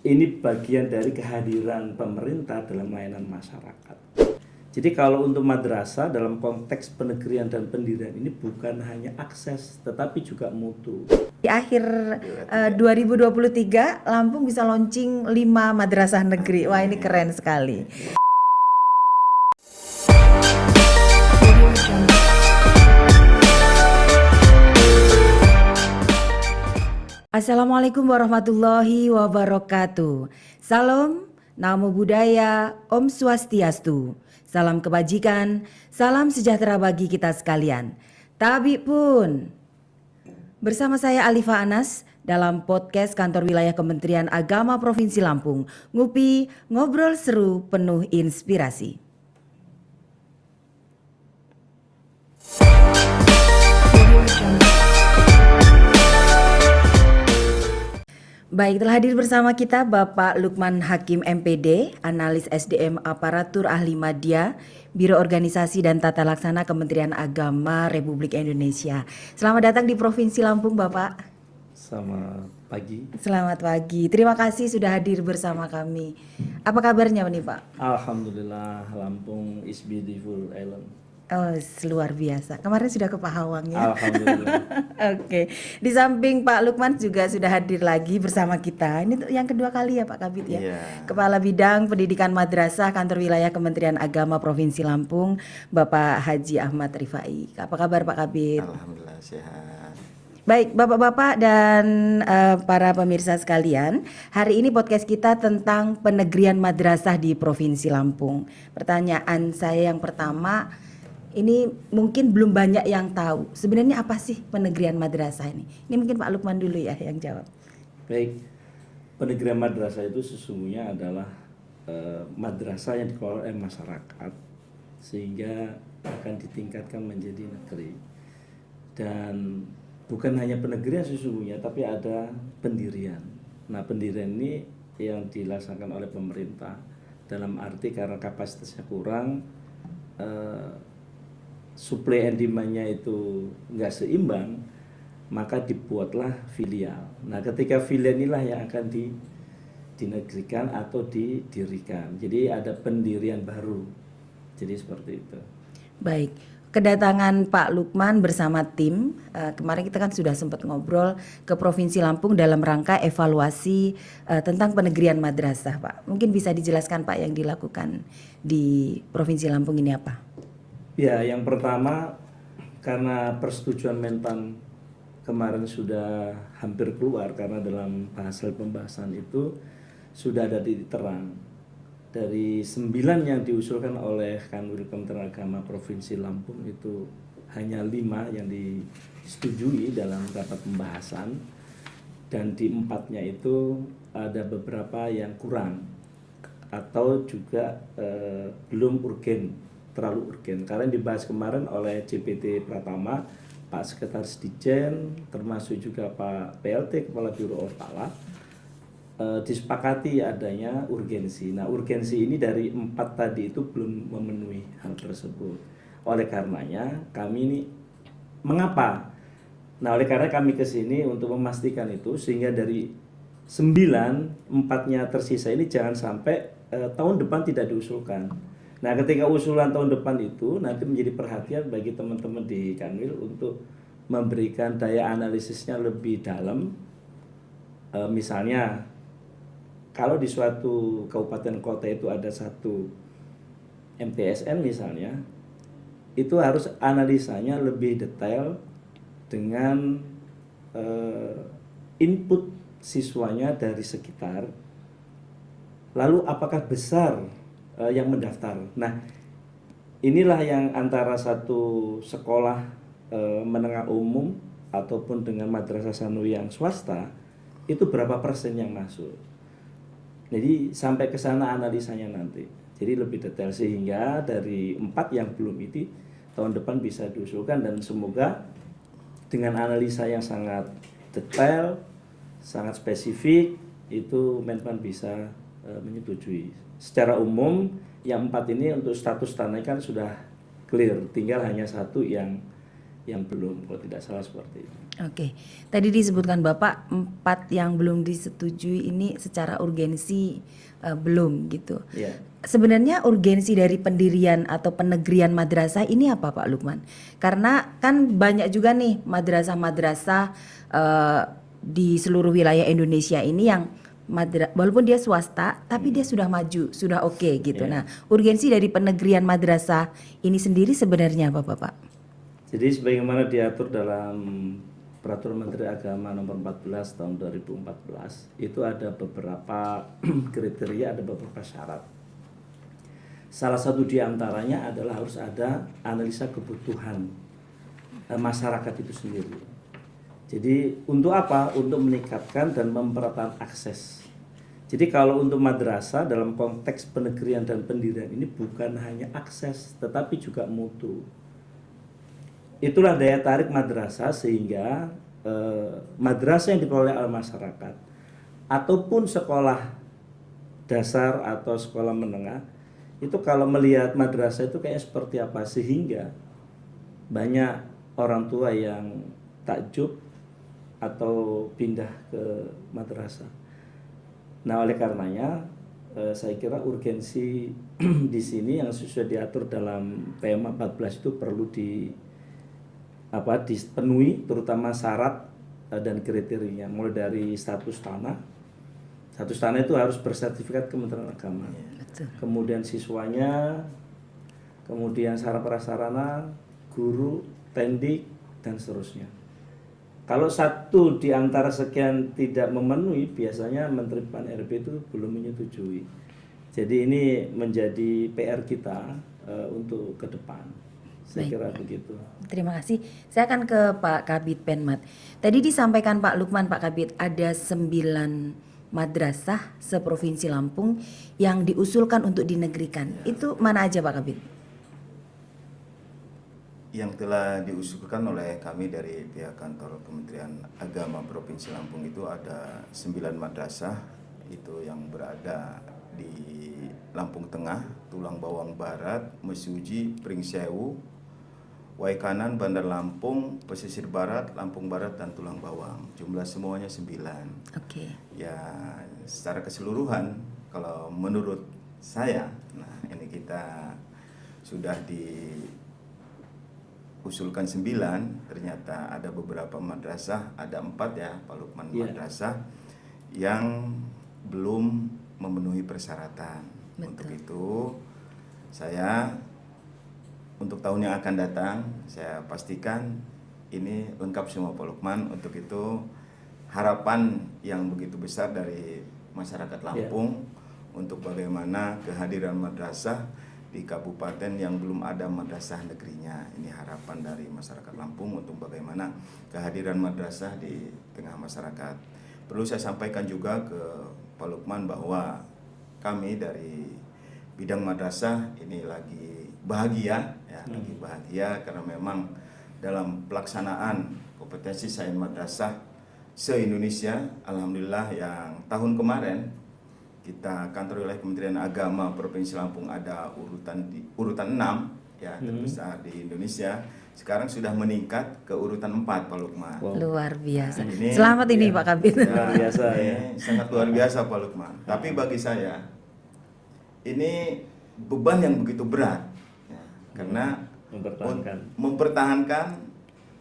ini bagian dari kehadiran pemerintah dalam layanan masyarakat. Jadi kalau untuk madrasah dalam konteks penegrian dan pendirian ini bukan hanya akses tetapi juga mutu. Di akhir 2023 Lampung bisa launching 5 madrasah negeri. Wah, ini keren sekali. Assalamualaikum warahmatullahi wabarakatuh. Salam, namo buddhaya, Om Swastiastu. Salam kebajikan, salam sejahtera bagi kita sekalian. Tabi pun. Bersama saya Alifa Anas dalam podcast Kantor Wilayah Kementerian Agama Provinsi Lampung. Ngupi, ngobrol seru penuh inspirasi. Baik, telah hadir bersama kita Bapak Lukman Hakim MPD, Analis SDM Aparatur Ahli Madya, Biro Organisasi dan Tata Laksana Kementerian Agama Republik Indonesia. Selamat datang di Provinsi Lampung, Bapak. Selamat pagi. Selamat pagi. Terima kasih sudah hadir bersama kami. Apa kabarnya nih, Pak? Alhamdulillah, Lampung is beautiful island. Oh, luar biasa. Kemarin sudah ke Pahawang ya. Alhamdulillah. Oke. Di samping Pak Lukman juga sudah hadir lagi bersama kita. Ini yang kedua kali ya Pak Kabid ya. Iya. Kepala Bidang Pendidikan Madrasah Kantor Wilayah Kementerian Agama Provinsi Lampung, Bapak Haji Ahmad Rifai. Apa kabar Pak Kabid? Alhamdulillah sehat. Baik, Bapak-bapak dan para pemirsa sekalian, hari ini podcast kita tentang penegrian madrasah di Provinsi Lampung. Pertanyaan saya yang pertama, ini mungkin belum banyak yang tahu. Sebenarnya apa sih penegrian madrasah ini? Ini mungkin Pak Lukman dulu ya yang jawab. Baik, penegrian madrasah itu sesungguhnya adalah madrasah yang dikelola oleh masyarakat sehingga akan ditingkatkan menjadi negeri. Dan bukan hanya penegrian sesungguhnya, tapi ada pendirian. Nah, pendirian ini yang dilaksanakan oleh pemerintah dalam arti karena kapasitasnya kurang, supply and demand-nya itu nggak seimbang, maka dibuatlah filial. Nah, ketika filial inilah yang akan dinegrikan atau didirikan. Jadi ada pendirian baru. Jadi seperti itu. Baik, kedatangan Pak Lukman bersama tim, kemarin kita kan sudah sempat ngobrol ke Provinsi Lampung dalam rangka evaluasi tentang penegrian madrasah, Pak. Mungkin bisa dijelaskan Pak yang dilakukan di Provinsi Lampung ini apa? Ya, yang pertama karena persetujuan Menpan kemarin sudah hampir keluar karena dalam hasil pembahasan itu sudah ada titik terang. Dari 9 yang diusulkan oleh Kanwil Kementerian Agama Provinsi Lampung itu hanya 5 yang disetujui dalam rapat pembahasan, dan di 4-nya itu ada beberapa yang kurang atau juga belum urgen, terlalu urgen. Karena yang dibahas kemarin oleh JPT Pratama, Pak Sekretaris Ditjen, termasuk juga Pak PLT Kepala Biro Orpala, disepakati adanya urgensi. Nah, urgensi ini dari 4 tadi itu belum memenuhi hal tersebut. Oleh karenanya kami ini mengapa? Nah, oleh karena kami ke sini untuk memastikan itu sehingga dari 9, 4-nya tersisa ini jangan sampai tahun depan tidak diusulkan. Nah, ketika usulan tahun depan itu nanti menjadi perhatian bagi teman-teman di Kanwil untuk memberikan daya analisisnya lebih dalam. Misalnya, kalau di suatu kabupaten kota itu ada satu MTSN misalnya, itu harus analisanya lebih detail dengan input siswanya dari sekitar. Lalu apakah besar yang mendaftar? Nah, inilah yang antara satu sekolah menengah umum ataupun dengan madrasah sanawiyah yang swasta itu berapa persen yang masuk. Jadi sampai ke sana analisanya nanti. Jadi lebih detail sehingga dari 4 yang belum itu tahun depan bisa diusulkan, dan semoga dengan analisa yang sangat detail, sangat spesifik itu Menpan bisa menyetujui. Secara umum yang 4 ini untuk status tanah kan sudah clear, tinggal hanya 1 yang belum, kalau tidak salah seperti itu. Oke, tadi disebutkan Bapak 4 yang belum disetujui ini secara urgensi belum gitu. Ya. Sebenarnya urgensi dari pendirian atau penegrian madrasah ini apa Pak Lukman? Karena kan banyak juga nih madrasah-madrasah di seluruh wilayah Indonesia ini yang walaupun dia swasta tapi dia sudah maju, sudah oke gitu. Ya. Nah, urgensi dari penegrian madrasah ini sendiri sebenarnya apa Bapak? Jadi sebagaimana diatur dalam Peraturan Menteri Agama Nomor 14 Tahun 2014, itu ada beberapa kriteria, ada beberapa syarat. Salah satu di antaranya adalah harus ada analisa kebutuhan masyarakat itu sendiri. Jadi untuk apa? Untuk meningkatkan dan memperatakan akses. Jadi kalau untuk madrasah dalam konteks penegrian dan pendirian ini bukan hanya akses, tetapi juga mutu. Itulah daya tarik madrasah sehingga madrasah yang diperoleh oleh masyarakat ataupun sekolah dasar atau sekolah menengah itu kalau melihat madrasah itu kayak seperti apa sehingga banyak orang tua yang takjub atau pindah ke madrasah. Nah, oleh karenanya saya kira urgensi di sini yang sesuai diatur dalam PMA 14 itu perlu dipenuhi, terutama syarat dan kriterianya, mulai dari status tanah. Status tanah itu harus bersertifikat Kementerian Agama. Betul. Kemudian siswanya, kemudian sarana prasarana, guru, tendik, dan seterusnya. Kalau satu di antara sekian tidak memenuhi, biasanya Menteri Pan-RB itu belum menyetujui. Jadi ini menjadi PR kita untuk ke depan. Saya kira begitu. Terima kasih. Saya akan ke Pak Kabid Penmat. Tadi disampaikan Pak Lukman, Pak Kabid, ada 9 madrasah seprovinsi Lampung yang diusulkan untuk dinegrikan. Itu mana aja Pak Kabid? Yang telah diusulkan oleh kami dari pihak kantor Kementerian Agama Provinsi Lampung itu ada 9 madrasah itu yang berada di Lampung Tengah, Tulang Bawang Barat, Mesuji, Pringsewu, Waikanan, Bandar Lampung, Pesisir Barat, Lampung Barat, dan Tulang Bawang. Jumlah semuanya 9. Oke. Ya, secara keseluruhan kalau menurut saya, nah ini kita sudah diusulkan 9, ternyata ada beberapa madrasah, ada 4 ya Pak Lukman, madrasah yang belum memenuhi persyaratan. Betul. Untuk itu saya untuk tahun yang akan datang saya pastikan ini lengkap semua Pak Lukman. Untuk itu harapan yang begitu besar dari masyarakat Lampung untuk bagaimana kehadiran madrasah di kabupaten yang belum ada madrasah negerinya. Ini harapan dari masyarakat Lampung untuk bagaimana kehadiran madrasah di tengah masyarakat. Perlu saya sampaikan juga ke Pak Lukman bahwa kami dari bidang madrasah ini lagi bahagia ya, lagi bahagia karena memang dalam pelaksanaan kompetensi sains madrasah se-Indonesia, alhamdulillah yang tahun kemarin kita kantor wilayah Kementerian Agama Provinsi Lampung ada urutan 6 ya terbesar di Indonesia. Sekarang sudah meningkat ke urutan 4 Pak Lukman. Wow. Luar biasa. Nah, ini, Selamat ini Pak Kabid. Luar biasa ya. Sangat luar biasa Pak Lukman. Tapi bagi saya ini beban yang begitu berat ya, karena mempertahankan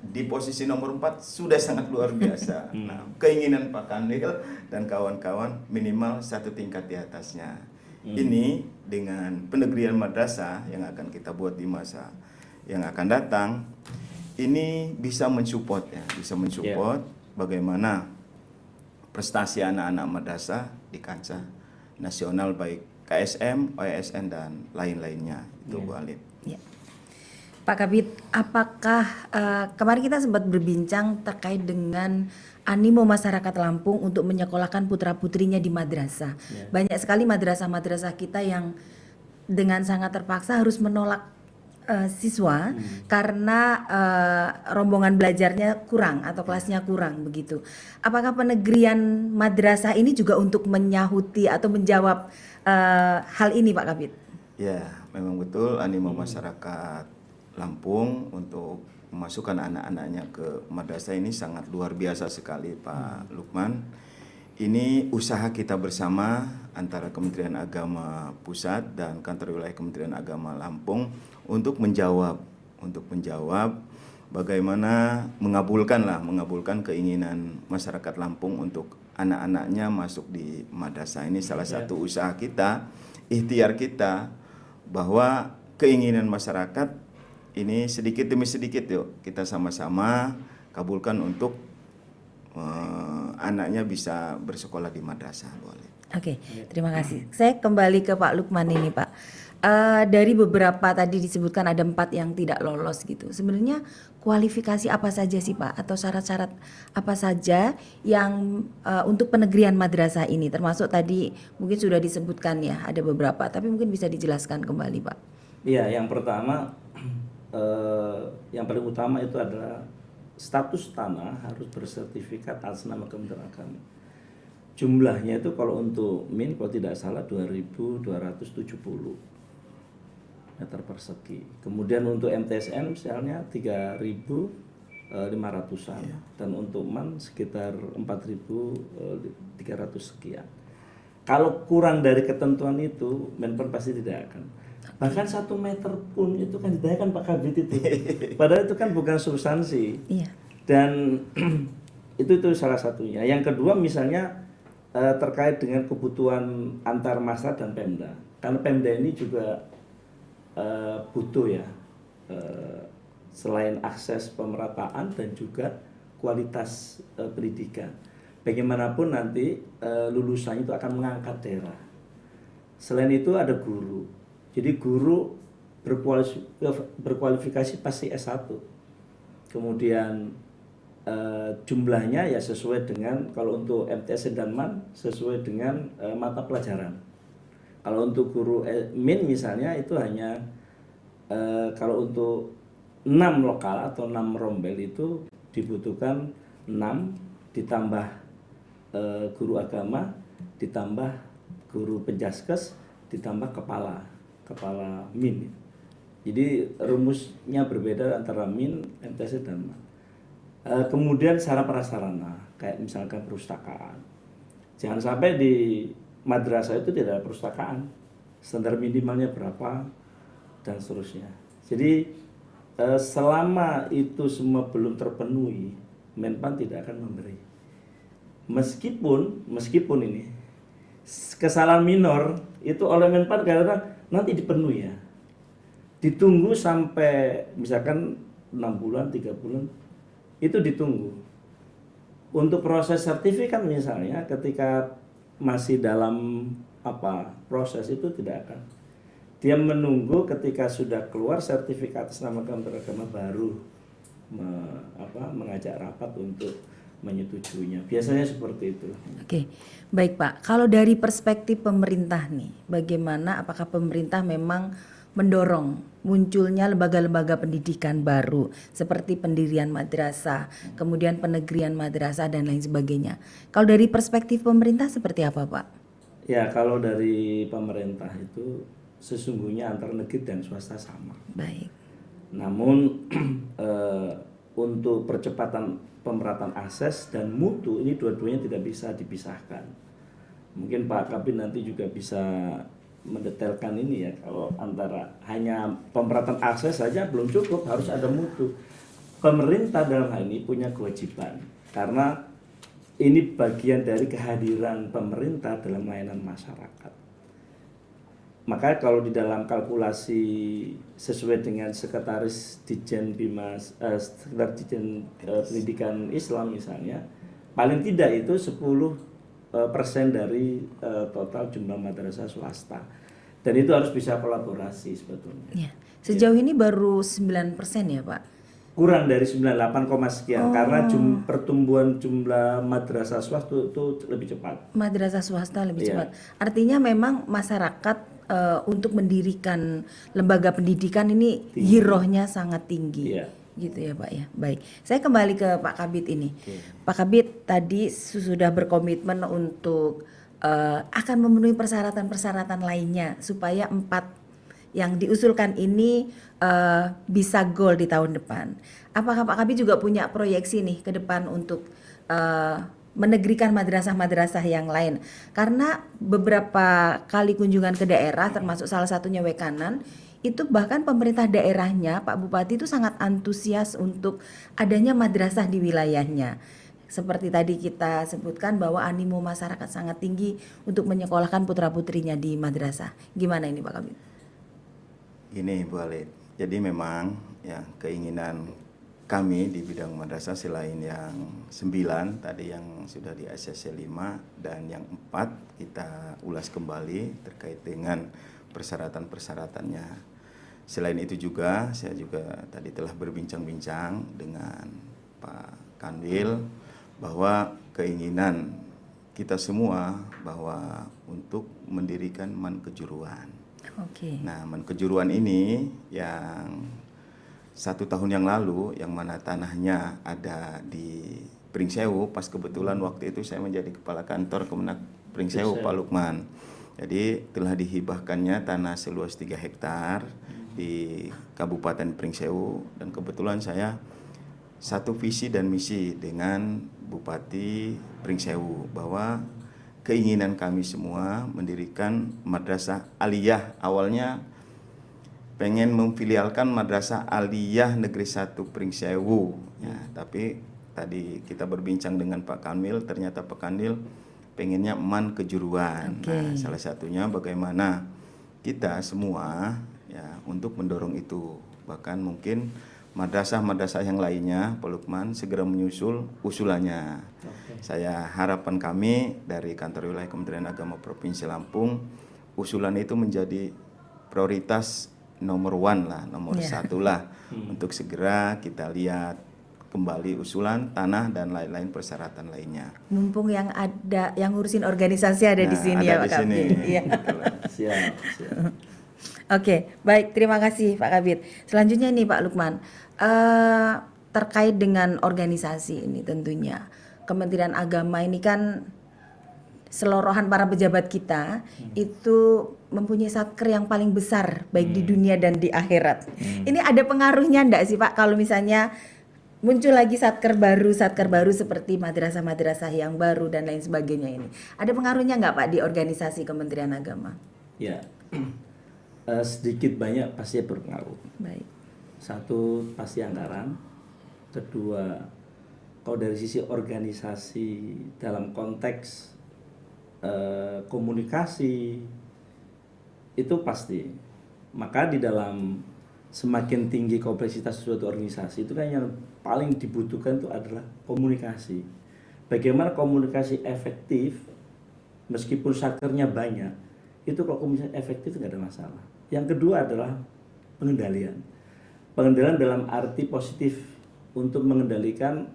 di posisi nomor 4 sudah sangat luar biasa. Nah, keinginan Pak Kanil dan kawan-kawan minimal 1 tingkat di atasnya. Ini dengan penegrian madrasah yang akan kita buat di masa yang akan datang, ini bisa mensupport ya, bisa mensupport bagaimana prestasi anak-anak madrasah di kancah nasional baik KSM, OSN dan lain-lainnya. Itu Bu Alid. Ya. Pak Kabid, apakah kemarin kita sempat berbincang terkait dengan animo masyarakat Lampung untuk menyekolahkan putra-putrinya di madrasah. Banyak sekali madrasah-madrasah kita yang dengan sangat terpaksa harus menolak siswa karena rombongan belajarnya kurang atau kelasnya kurang begitu. Apakah penegrian madrasah ini juga untuk menyahuti atau menjawab hal ini Pak Kabid? Ya, memang betul animo masyarakat Lampung untuk memasukkan anak-anaknya ke madrasah ini sangat luar biasa sekali Pak Lukman. Ini usaha kita bersama antara Kementerian Agama Pusat dan Kantor Wilayah Kementerian Agama Lampung untuk menjawab bagaimana mengabulkan keinginan masyarakat Lampung untuk anak-anaknya masuk di madrasah. Ini salah satu usaha kita, ikhtiar kita, bahwa keinginan masyarakat ini sedikit demi sedikit yuk kita sama-sama kabulkan untuk anaknya bisa bersekolah di madrasah. Boleh. Oke, terima kasih. Saya kembali ke Pak Lukman ini, Pak. Dari beberapa tadi disebutkan ada 4 yang tidak lolos gitu. Sebenarnya kualifikasi apa saja sih Pak? Atau syarat-syarat apa saja yang untuk penegrian madrasah ini? Termasuk tadi mungkin sudah disebutkan ya, ada beberapa. Tapi mungkin bisa dijelaskan kembali Pak. Iya, yang pertama, yang paling utama itu adalah status tanah harus bersertifikat atas nama Kementerian Agama. Jumlahnya itu kalau untuk MIN kalau tidak salah 2.270 meter persegi. Kemudian untuk MTSN misalnya 3.500-an dan untuk MAN sekitar 4.300 sekian. Kalau kurang dari ketentuan itu, Menpan pasti tidak akan. Bahkan 1 meter pun itu kan ditanyakan Pak Kabit itu. Padahal itu kan bukan substansi. Iya. Dan itu salah satunya. Yang kedua misalnya terkait dengan kebutuhan antar masyarakat dan Pemda. Karena Pemda ini juga butuh ya, selain akses pemerataan dan juga kualitas pendidikan. Bagaimanapun nanti lulusannya itu akan mengangkat daerah. Selain itu ada guru. Jadi guru berkualifikasi pasti S1. Kemudian jumlahnya ya sesuai dengan, kalau untuk MTS dan MAN sesuai dengan mata pelajaran. Kalau untuk guru MIN misalnya itu hanya kalau untuk 6 lokal atau 6 rombel itu dibutuhkan 6 ditambah guru agama, ditambah guru penjaskes, ditambah kepala MIN. Jadi rumusnya berbeda antara MIN, MTS dan MAN. Kemudian sarana prasarana kayak misalkan perpustakaan. Jangan sampai di madrasah itu tidak ada perpustakaan. Standar minimalnya berapa dan seterusnya. Jadi selama itu semua belum terpenuhi, Menpan tidak akan memberi. Meskipun ini kesalahan minor itu oleh Menpan karena nanti dipenuhi ya. Ditunggu sampai misalkan 6 bulan, 3 bulan itu ditunggu. Untuk proses sertifikat misalnya ketika masih dalam proses itu tidak akan. Dia menunggu ketika sudah keluar sertifikat atas nama Kementerian Agama baru mengajak rapat untuk menyetujuinya. Biasanya seperti itu. Oke, baik Pak. Kalau dari perspektif pemerintah nih, bagaimana? Apakah pemerintah memang mendorong munculnya lembaga-lembaga pendidikan baru seperti pendirian madrasah, kemudian penegrian madrasah dan lain sebagainya? Kalau dari perspektif pemerintah seperti apa Pak? Ya, kalau dari pemerintah itu sesungguhnya antara negeri dan swasta sama. Baik. Namun untuk percepatan pemerataan akses dan mutu ini dua-duanya tidak bisa dipisahkan. Mungkin Pak Kabin nanti juga bisa mendetailkan ini ya, kalau antara hanya pemerataan akses saja belum cukup, harus ada mutu. Pemerintah dalam hal ini punya kewajiban karena ini bagian dari kehadiran pemerintah dalam layanan masyarakat. Maka kalau di dalam kalkulasi sesuai dengan Sekretaris Ditjen Pendidikan Islam misalnya, paling tidak itu 10% dari total jumlah madrasah swasta. Dan itu harus bisa kolaborasi sebetulnya. Ya. Sejauh ini baru 9% ya Pak? Kurang dari 98, sekian karena pertumbuhan jumlah madrasah swasta itu lebih cepat. Madrasah swasta lebih cepat. Artinya memang masyarakat untuk mendirikan lembaga pendidikan ini girohnya sangat tinggi. Gitu ya Pak ya. Baik. Saya kembali ke Pak Kabit ini. Pak Kabit tadi sudah berkomitmen untuk akan memenuhi persyaratan-persyaratan lainnya supaya 4 yang diusulkan ini bisa goal di tahun depan. Apakah Pak Kabid juga punya proyeksi nih ke depan untuk menegrikan madrasah-madrasah yang lain? Karena beberapa kali kunjungan ke daerah, termasuk salah satunya Wekanan, itu bahkan pemerintah daerahnya, Pak Bupati itu sangat antusias untuk adanya madrasah di wilayahnya. Seperti tadi kita sebutkan bahwa animo masyarakat sangat tinggi untuk menyekolahkan putra-putrinya di madrasah. Gimana ini Pak Kabid? Gini Bu Alid, jadi memang ya keinginan kami di bidang madrasah selain yang 9 tadi yang sudah di ACC 5 dan yang 4 kita ulas kembali terkait dengan persyaratan-persyaratannya. Selain itu juga saya juga tadi telah berbincang-bincang dengan Pak Kanwil bahwa keinginan kita semua bahwa untuk mendirikan Man Kejuruan. Oke. Nah, Man Kejuruan ini yang 1 tahun yang lalu yang mana tanahnya ada di Pringsewu, pas kebetulan waktu itu saya menjadi kepala kantor Kemenak Pringsewu Pak Lukman. Jadi telah dihibahkannya tanah seluas 3 hektar di Kabupaten Pringsewu dan kebetulan saya satu visi dan misi dengan Bupati Pringsewu bahwa keinginan kami semua mendirikan madrasah aliyah. Awalnya pengen memfilialkan madrasah aliyah Negeri 1 Pringsewu ya, tapi tadi kita berbincang dengan Pak Kanwil, ternyata Pak Kanwil pengennya Man Kejuruan. Nah, salah satunya bagaimana kita semua ya untuk mendorong itu. Bahkan mungkin madrasah-madrasah yang lainnya, Pak Lukman segera menyusul usulannya. Saya harapan kami dari Kantor Wilayah Kementerian Agama Provinsi Lampung, usulan itu menjadi prioritas nomor 1 lah, nomor 1 lah untuk segera kita lihat kembali usulan tanah dan lain-lain persyaratan lainnya. Mumpung yang ada yang ngurusin organisasi ada di sini ya Pak Kabid. Iya. Siap. Oke, baik, terima kasih Pak Kabid. Selanjutnya nih Pak Lukman, terkait dengan organisasi ini tentunya Kementerian Agama ini kan selorohan para pejabat kita itu mempunyai satker yang paling besar baik di dunia dan di akhirat. Ini ada pengaruhnya enggak sih Pak kalau misalnya muncul lagi satker baru seperti madrasah-madrasah yang baru dan lain sebagainya ini? Ada pengaruhnya enggak Pak di organisasi Kementerian Agama? Ya. Sedikit banyak pasti berpengaruh. Baik. Satu pasti anggaran, kedua kalau dari sisi organisasi dalam konteks komunikasi itu pasti. Maka di dalam semakin tinggi kompleksitas suatu organisasi itu kan yang paling dibutuhkan itu adalah komunikasi. Bagaimana komunikasi efektif meskipun satkernya banyak, itu kalau komunikasi efektif nggak ada masalah. Yang kedua adalah pengendalian. Pengendalian dalam arti positif untuk mengendalikan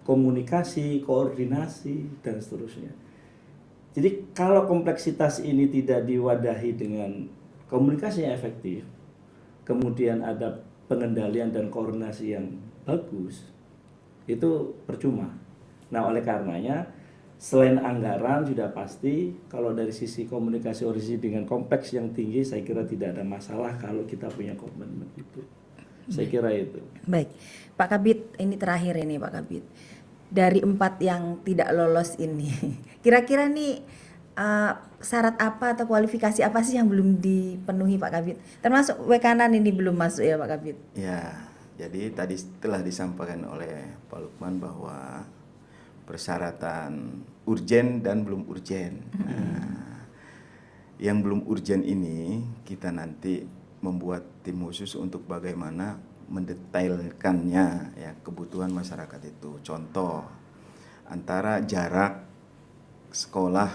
komunikasi, koordinasi, dan seterusnya. Jadi kalau kompleksitas ini tidak diwadahi dengan komunikasi yang efektif, kemudian ada pengendalian dan koordinasi yang bagus, itu percuma. Nah, oleh karenanya selain anggaran sudah pasti kalau dari sisi komunikasi organisasi dengan kompleks yang tinggi saya kira tidak ada masalah kalau kita punya komitmen itu. Saya kira itu. Baik, Pak Kabid, ini terakhir ini Pak Kabid. Dari 4 yang tidak lolos ini, kira-kira nih syarat apa atau kualifikasi apa sih yang belum dipenuhi Pak Kabid? Termasuk Wekanan ini belum masuk ya Pak Kabid? Ya, jadi tadi telah disampaikan oleh Pak Lukman bahwa persyaratan urgen dan belum urgen. Nah, yang belum urgen ini kita nanti membuat tim khusus untuk bagaimana mendetailkannya ya kebutuhan masyarakat itu. Contoh antara jarak sekolah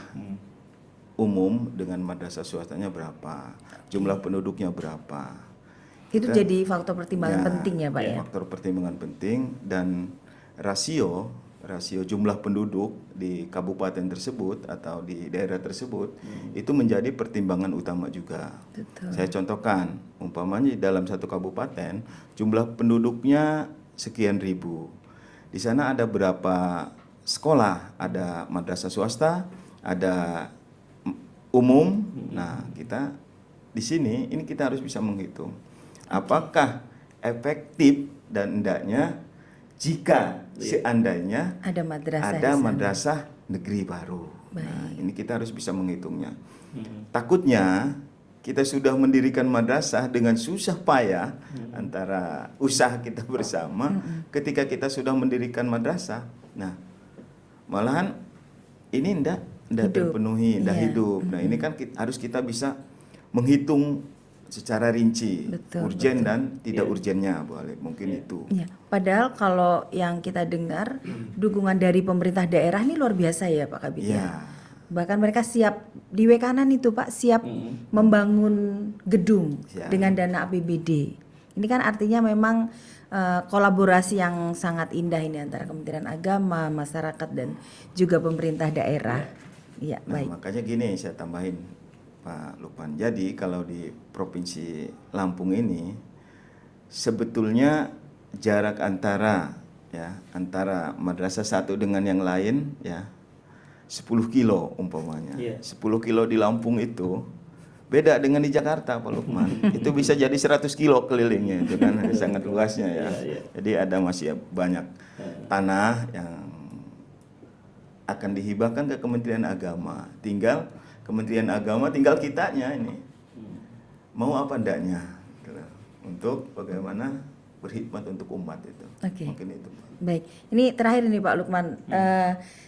umum dengan madrasah swastanya berapa, jumlah penduduknya berapa. Itu jadi faktor pertimbangan penting ya Pak ya? Faktor pertimbangan penting dan rasio jumlah penduduk di kabupaten tersebut atau di daerah tersebut itu menjadi pertimbangan utama juga. Betul. Saya contohkan, umpamanya dalam satu kabupaten jumlah penduduknya sekian ribu. Di sana ada berapa sekolah, ada madrasah swasta, ada umum. Nah, kita di sini ini kita harus bisa menghitung apakah efektif dan hendaknya jika seandainya Ada madrasah. ada di sana. madrasah negeri baru. Nah, Baik. ini kita harus bisa menghitungnya. Takutnya kita sudah mendirikan madrasah dengan susah payah antara usaha kita bersama. Ketika kita sudah mendirikan madrasah, nah malahan ini ndak Hidup. terpenuhi, ndak Iya. hidup. Nah ini kan harus kita bisa menghitung secara rinci, Betul, urgen dan tidak urgennya, boleh mungkin itu. Ya, padahal kalau yang kita dengar dukungan dari pemerintah daerah ini luar biasa ya Pak Kabid ya. Iya. Bahkan mereka siap di Wekanan itu Pak siap membangun gedung Ya. dengan dana APBD. Ini kan artinya memang kolaborasi yang sangat indah ini antara Kementerian Agama, masyarakat dan juga pemerintah daerah. Iya, Nah, baik. makanya gini saya tambahin Pak Lukman. Jadi kalau di Provinsi Lampung ini sebetulnya jarak antara madrasah satu dengan yang lain 10 kilo umpamanya. Iya. 10 kilo di Lampung itu beda dengan di Jakarta Pak Lukman. Itu bisa jadi 100 kilo kelilingnya itu kan sangat luasnya ya. Iya. Jadi ada masih banyak tanah yang akan dihibahkan ke Kementerian Agama. Kementerian Agama tinggal kitanya ini. Mau apa ndaknya gitu loh. Untuk bagaimana berkhidmat untuk umat itu. Oke. Mungkin itu. Baik, ini terakhir nih Pak Lukman.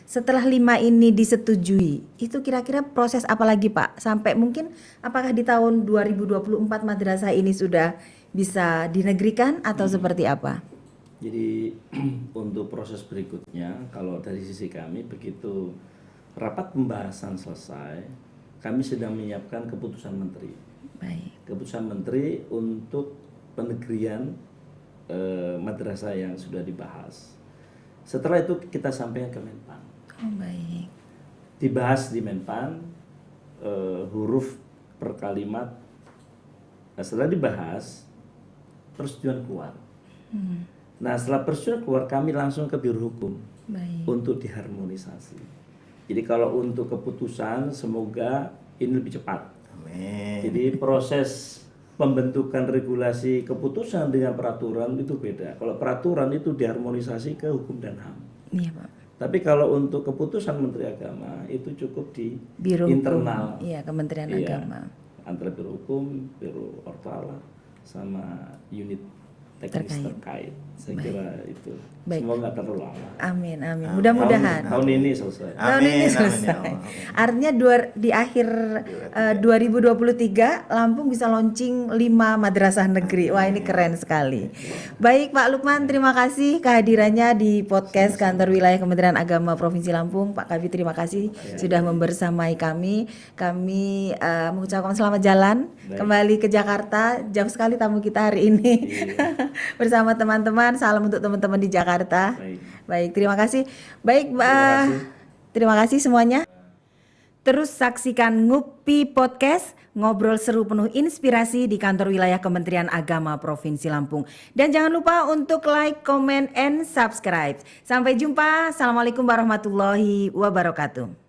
Setelah 5 ini disetujui, itu kira-kira proses apa lagi Pak? Sampai mungkin apakah di tahun 2024 madrasah ini sudah bisa dinegrikan atau seperti apa? Jadi untuk proses berikutnya, kalau dari sisi kami begitu rapat pembahasan selesai, kami sedang menyiapkan keputusan menteri. Baik. Keputusan menteri untuk penegrian madrasah yang sudah dibahas. Setelah itu kita sampaikan ke Menpan. Oh, baik. Dibahas di Menpan huruf per kalimat. Nah, setelah dibahas persetujuan keluar. Nah, setelah persetujuan keluar kami langsung ke Biro Hukum Baik. untuk diharmonisasi. Jadi kalau untuk keputusan semoga ini lebih cepat. Amin. Jadi proses pembentukan regulasi keputusan dengan peraturan itu beda. Kalau peraturan itu diharmonisasi ke hukum dan HAM. Iya Pak. Tapi kalau untuk keputusan Menteri Agama itu cukup di Biro internal. Hukum. Iya, Kementerian Iya, Agama. antara Biro Hukum, Biro Ortala, sama unit teknis terkait. Saya kira itu. Baik. Semoga nggak terlalu lama. Amin, amin. Mudah-mudahan. Tahun ini selesai. Tahun ini Amin, amin, selesai. ya Allah. Artinya di akhir 2023 Lampung bisa launching 5 madrasah negeri. Wah, ini keren sekali. Baik Pak Lukman, terima kasih kehadirannya di podcast Kantor Wilayah Kementerian Agama Provinsi Lampung. Pak Kabid, terima kasih sudah membersamai kami. Kami mengucapkan selamat jalan kembali ke Jakarta. Jauh sekali tamu kita hari ini. Bersama teman-teman. Salam untuk teman-teman di Jakarta. Baik, terima kasih. Baik, terima kasih semuanya. Terus saksikan Ngupi Podcast, ngobrol seru penuh inspirasi di kantor wilayah Kementerian Agama Provinsi Lampung. Dan jangan lupa untuk like, comment, and subscribe. Sampai jumpa. Assalamualaikum warahmatullahi wabarakatuh.